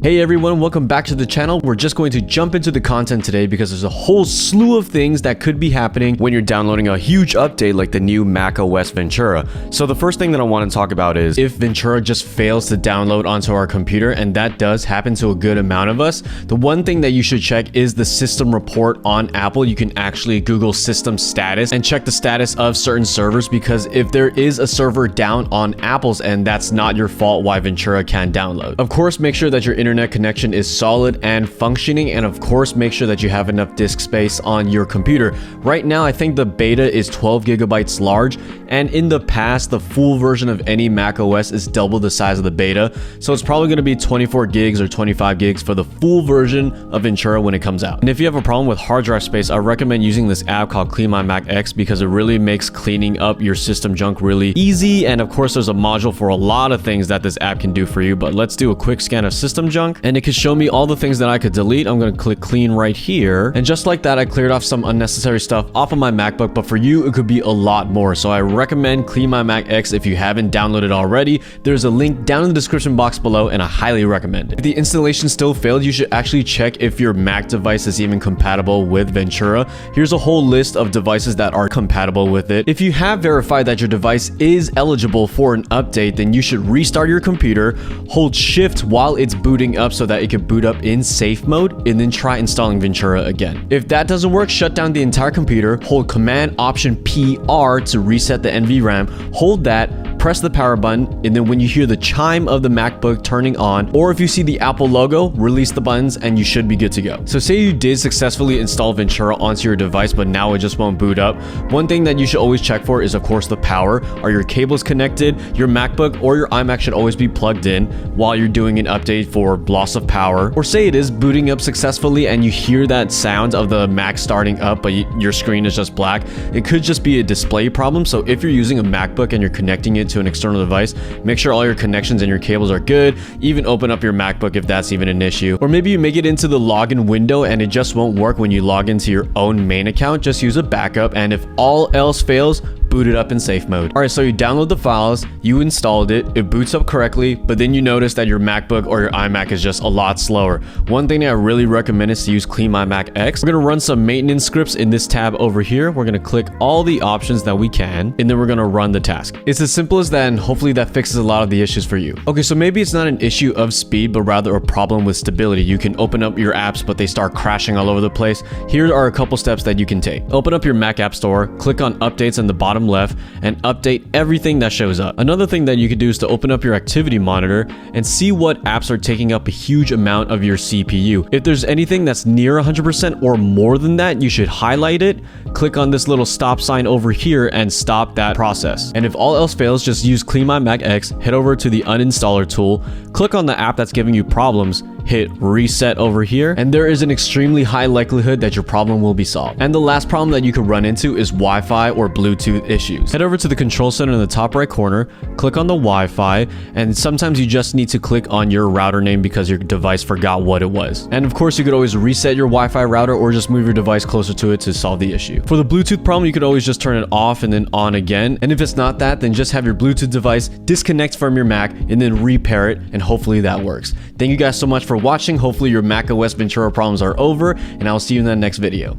Hey everyone, welcome back to the channel. We're just going to jump into the content today because there's a whole slew of things that could be happening when you're downloading a huge update like the new macOS Ventura. So the first thing that I want to talk about is if Ventura just fails to download onto our computer, and that does happen to a good amount of us, the one thing that you should check is the system report on Apple. You can actually Google system status and check the status of certain servers, because if there is a server down on Apple's end, that's not your fault why Ventura can't download. Of course, make sure that your internet connection is solid and functioning, and of course make sure that you have enough disk space on your computer. Right now I think the beta is 12 gigabytes large, and in the past the full version of any macOS is double the size of the beta, so it's probably going to be 24 gigs or 25 gigs for the full version of Ventura when it comes out. And if you have a problem with hard drive space, I recommend using this app called CleanMyMac X, because it really makes cleaning up your system junk really easy. And of course there's a module for a lot of things that this app can do for you, but let's do a quick scan of system junk, and it can show me all the things that I could delete. I'm going to click clean right here, and just like that I cleared off some unnecessary stuff off of my MacBook, but for you it could be a lot more. So I recommend CleanMyMac X if you haven't downloaded already. There's a link down in the description box below, and I highly recommend it. If the installation still failed, you should actually check if your Mac device is even compatible with Ventura. Here's a whole list of devices that are compatible with it. If you have verified that your device is eligible for an update, then you should restart your computer, hold shift while it's booting up so that it can boot up in safe mode, and then try installing Ventura again. If that doesn't work, shut down the entire computer, hold Command Option PR to reset the NVRAM, hold that, press the power button, and then when you hear the chime of the MacBook turning on, or if you see the Apple logo, release the buttons and you should be good to go. So say you did successfully install Ventura onto your device, but now it just won't boot up. One thing that you should always check for is of course the power. Are your cables connected? Your MacBook or your iMac should always be plugged in while you're doing an update for loss of power. Or say it is booting up successfully and you hear that sound of the Mac starting up, but your screen is just black. It could just be a display problem. So if you're using a MacBook and you're connecting it to an external device, make sure all your connections and your cables are good. Even open up your MacBook if that's even an issue. Or maybe you make it into the login window and it just won't work when you log into your own main account. Just use a backup, and if all else fails, boot it up in safe mode. Alright, so you download the files, you installed it, it boots up correctly, but then you notice that your MacBook or your iMac is just a lot slower. One thing that I really recommend is to use CleanMyMac X. We're going to run some maintenance scripts in this tab over here. We're going to click all the options that we can, and then we're going to run the task. It's as simple as that, and hopefully that fixes a lot of the issues for you. Okay, so maybe it's not an issue of speed, but rather a problem with stability. You can open up your apps, but they start crashing all over the place. Here are a couple steps that you can take. Open up your Mac App Store, click on Updates in the bottom left, and update everything that shows up. Another thing that you could do is to open up your activity monitor and see what apps are taking up a huge amount of your CPU. If there's anything that's near 100% or more than that, you should highlight it, click on this little stop sign over here, and stop that process. And if all else fails, just use CleanMyMac X, head over to the uninstaller tool, click on the app that's giving you problems, hit reset over here, and there is an extremely high likelihood that your problem will be solved. And the last problem that you could run into is Wi-Fi or Bluetooth issues. Head over to the control center in the top right corner, click on the Wi-Fi, and sometimes you just need to click on your router name because your device forgot what it was. And of course you could always reset your Wi-Fi router or just move your device closer to it to solve the issue. For the Bluetooth problem, you could always just turn it off and then on again. And if it's not that, then just have your Bluetooth device disconnect from your Mac and then repair it, and hopefully that works. Thank you guys so much for watching. Hopefully your macOS Ventura problems are over, and I'll see you in the next video.